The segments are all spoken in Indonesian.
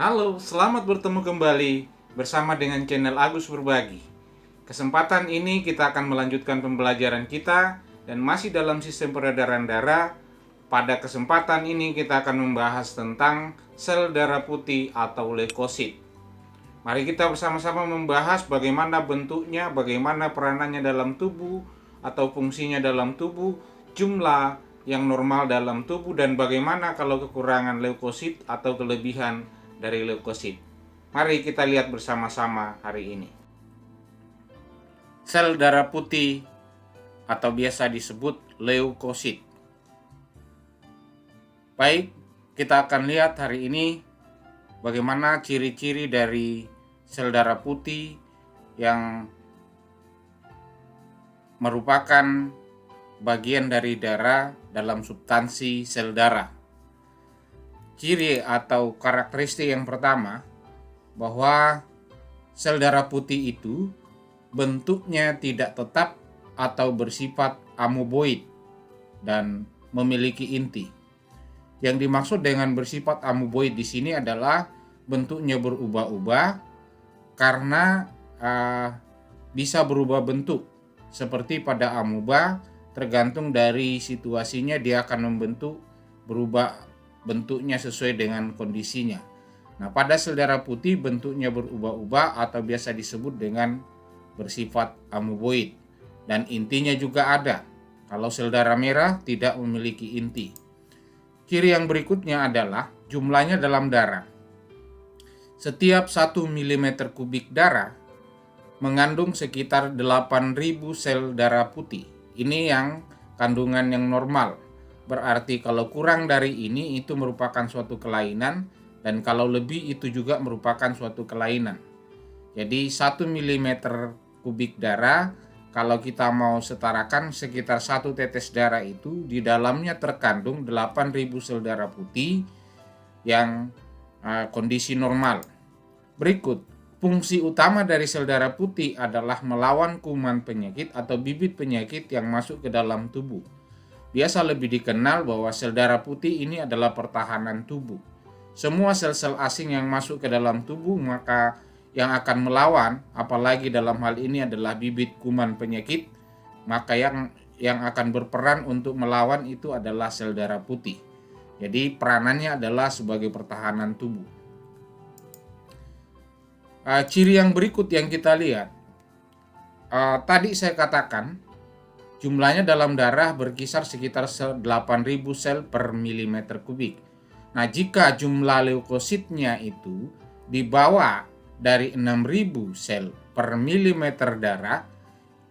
Halo, selamat bertemu kembali bersama dengan channel Agus Berbagi. Kesempatan ini kita akan melanjutkan pembelajaran kita dan masih dalam sistem peredaran darah. Pada kesempatan ini kita akan membahas tentang sel darah putih atau leukosit. Mari kita bersama-sama membahas bagaimana bentuknya, bagaimana peranannya dalam tubuh atau fungsinya dalam tubuh, jumlah yang normal dalam tubuh, dan bagaimana kalau kekurangan leukosit atau kelebihan dari leukosit. Mari kita lihat bersama-sama hari ini. Sel darah putih atau biasa disebut leukosit. Baik, kita akan lihat hari ini bagaimana ciri-ciri dari sel darah putih yang merupakan bagian dari darah dalam substansi sel darah. Ciri atau karakteristik yang pertama, bahwa sel darah putih itu bentuknya tidak tetap atau bersifat amoeboid dan memiliki inti. Yang dimaksud dengan bersifat amoeboid di sini adalah bentuknya berubah-ubah karena bisa berubah bentuk. Seperti pada amoeba, tergantung dari situasinya dia akan membentuk berubah bentuknya sesuai dengan kondisinya. Nah, pada sel darah putih bentuknya berubah-ubah atau biasa disebut dengan bersifat amoeboid, dan intinya juga ada. Kalau sel darah merah tidak memiliki inti. Ciri yang berikutnya adalah jumlahnya dalam darah. Setiap 1 mm kubik darah mengandung sekitar 8.000 sel darah putih. Ini yang kandungan yang normal. Berarti kalau kurang dari ini itu merupakan suatu kelainan, dan kalau lebih itu juga merupakan suatu kelainan. Jadi 1 mm kubik darah, kalau kita mau setarakan sekitar 1 tetes darah itu di dalamnya terkandung 8.000 sel darah putih yang kondisi normal. Berikut, fungsi utama dari sel darah putih adalah melawan kuman penyakit atau bibit penyakit yang masuk ke dalam tubuh. Biasa lebih dikenal bahwa sel darah putih ini adalah pertahanan tubuh. Semua sel-sel asing yang masuk ke dalam tubuh maka yang akan melawan, apalagi dalam hal ini adalah bibit kuman penyakit, maka yang akan berperan untuk melawan itu adalah sel darah putih. Jadi peranannya adalah sebagai pertahanan tubuh. Ciri yang berikut yang kita lihat, tadi saya katakan jumlahnya dalam darah berkisar sekitar 8.000 sel per milimeter kubik. Nah, jika jumlah leukositnya itu di bawah dari 6.000 sel per milimeter darah,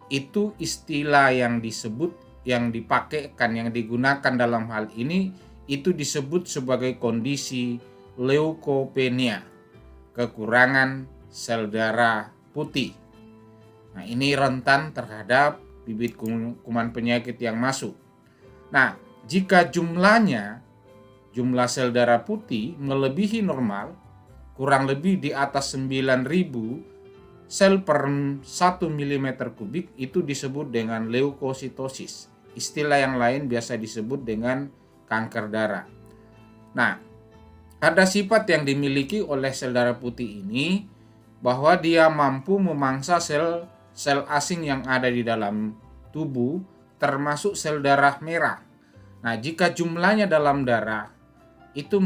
itu istilah yang digunakan dalam hal ini itu disebut sebagai kondisi leukopenia, kekurangan sel darah putih. Nah, ini rentan terhadap bibit kuman penyakit yang masuk. Nah, jika jumlah sel darah putih melebihi normal, kurang lebih di atas 9.000 sel per 1 mm kubik, itu disebut dengan leukositosis. Istilah yang lain biasa disebut dengan kanker darah. Nah, ada sifat yang dimiliki oleh sel darah putih ini, bahwa dia mampu memangsa sel asing yang ada di dalam tubuh, termasuk sel darah merah. Nah, jika jumlahnya dalam darah itu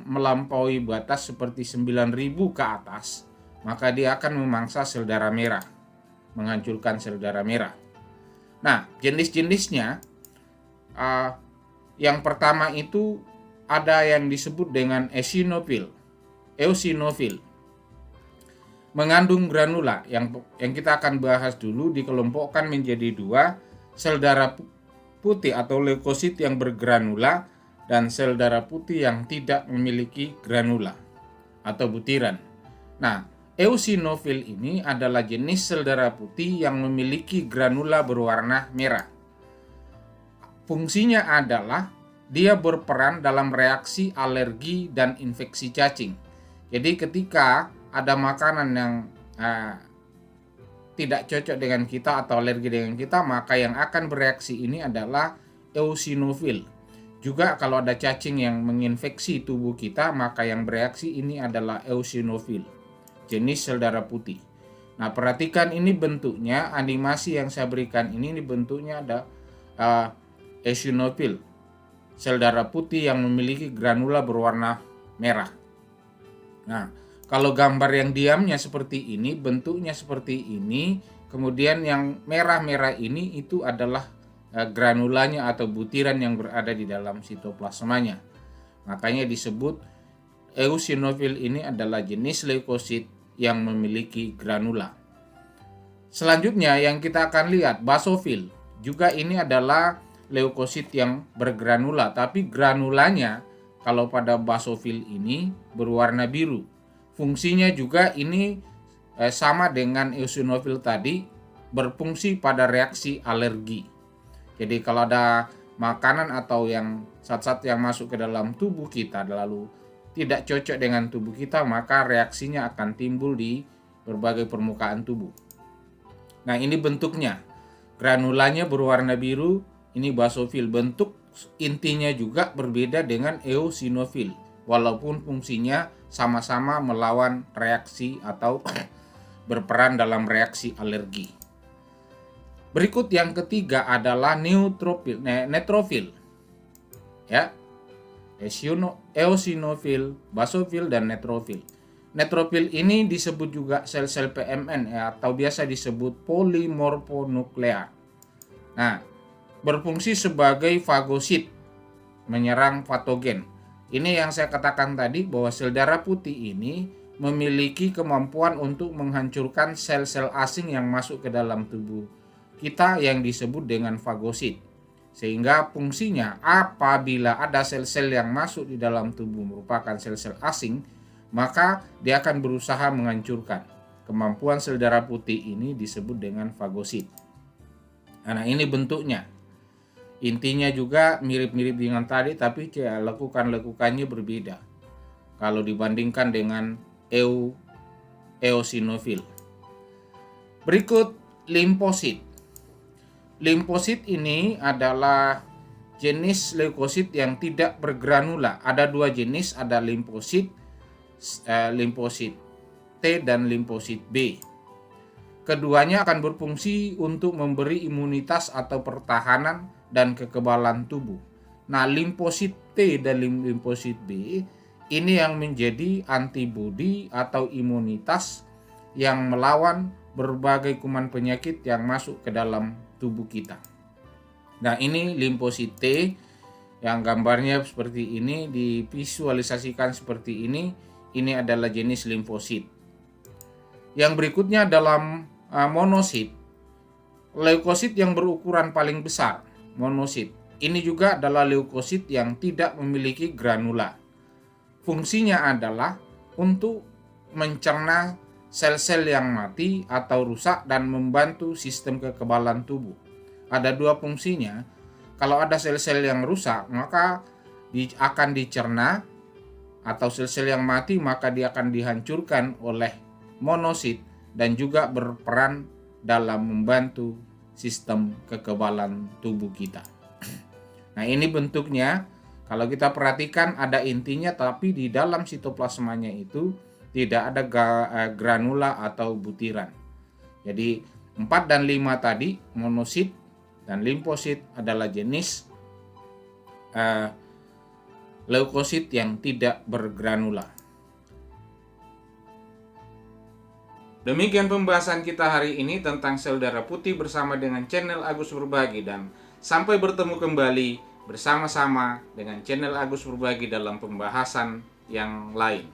melampaui batas seperti 9.000 ke atas, maka dia akan memangsa sel darah merah, menghancurkan sel darah merah. Nah, jenis-jenisnya, yang pertama itu ada yang disebut dengan eosinofil, mengandung granula. Yang kita akan bahas dulu dikelompokkan menjadi 2, sel darah putih atau leukosit yang bergranula dan sel darah putih yang tidak memiliki granula atau butiran. Nah, eosinofil ini adalah jenis sel darah putih yang memiliki granula berwarna merah. Fungsinya adalah dia berperan dalam reaksi alergi dan infeksi cacing. Jadi ketika ada makanan yang tidak cocok dengan kita atau alergi dengan kita, maka yang akan bereaksi ini adalah eosinofil. Juga kalau ada cacing yang menginfeksi tubuh kita, maka yang bereaksi ini adalah eosinofil, jenis sel darah putih. Nah, perhatikan ini bentuknya, animasi yang saya berikan ini bentuknya ada eosinofil, sel darah putih yang memiliki granula berwarna merah. Nah, kalau gambar yang diamnya seperti ini, bentuknya seperti ini, kemudian yang merah-merah ini itu adalah granulanya atau butiran yang berada di dalam sitoplasmanya. Makanya disebut eosinofil ini adalah jenis leukosit yang memiliki granula. Selanjutnya yang kita akan lihat basofil. Juga ini adalah leukosit yang bergranula, tapi granulanya kalau pada basofil ini berwarna biru. Fungsinya juga ini sama dengan eosinofil tadi, berfungsi pada reaksi alergi. Jadi kalau ada makanan atau yang zat-zat yang masuk ke dalam tubuh kita lalu tidak cocok dengan tubuh kita, maka reaksinya akan timbul di berbagai permukaan tubuh. Nah, ini bentuknya. Granulanya berwarna biru, ini basofil. Bentuk intinya juga berbeda dengan eosinofil, walaupun fungsinya sama-sama melawan reaksi atau berperan dalam reaksi alergi. Berikut yang ketiga adalah neutrofil. Ya. Eosinofil, basofil, dan neutrofil. Neutrofil ini disebut juga sel-sel PMN atau biasa disebut polimorfonuklear. Nah, berfungsi sebagai fagosit, menyerang patogen. Ini yang saya katakan tadi bahwa sel darah putih ini memiliki kemampuan untuk menghancurkan sel-sel asing yang masuk ke dalam tubuh kita yang disebut dengan fagosit. Sehingga fungsinya apabila ada sel-sel yang masuk di dalam tubuh merupakan sel-sel asing, maka dia akan berusaha menghancurkan. Kemampuan sel darah putih ini disebut dengan fagosit. Nah, ini bentuknya. Intinya juga mirip-mirip dengan tadi, tapi lekukan-lekukannya berbeda kalau dibandingkan dengan eosinofil. Berikut limfosit. Limfosit ini adalah jenis leukosit yang tidak bergranula. Ada dua jenis, ada limfosit T dan limfosit B. Keduanya akan berfungsi untuk memberi imunitas atau pertahanan dan kekebalan tubuh. Nah, limfosit T dan limfosit B ini yang menjadi antibodi atau imunitas yang melawan berbagai kuman penyakit yang masuk ke dalam tubuh kita. Nah, ini limfosit T yang gambarnya seperti ini, divisualisasikan seperti ini. Ini adalah jenis limfosit. Yang berikutnya dalam monosit, leukosit yang berukuran paling besar, monosit. Ini juga adalah leukosit yang tidak memiliki granula. Fungsinya adalah untuk mencerna sel-sel yang mati atau rusak dan membantu sistem kekebalan tubuh. Ada dua fungsinya. Kalau ada sel-sel yang rusak, maka akan dicerna, atau sel-sel yang mati maka dia akan dihancurkan oleh monosit dan juga berperan dalam membantu sistem kekebalan tubuh kita. Nah, ini bentuknya. Kalau kita perhatikan ada intinya, tapi di dalam sitoplasmanya itu tidak ada granula atau butiran. Jadi 4 dan 5 tadi, monosit dan limfosit adalah jenis leukosit yang tidak bergranula. Demikian pembahasan kita hari ini tentang sel darah putih bersama dengan channel Agus Berbagi, dan sampai bertemu kembali bersama-sama dengan channel Agus Berbagi dalam pembahasan yang lain.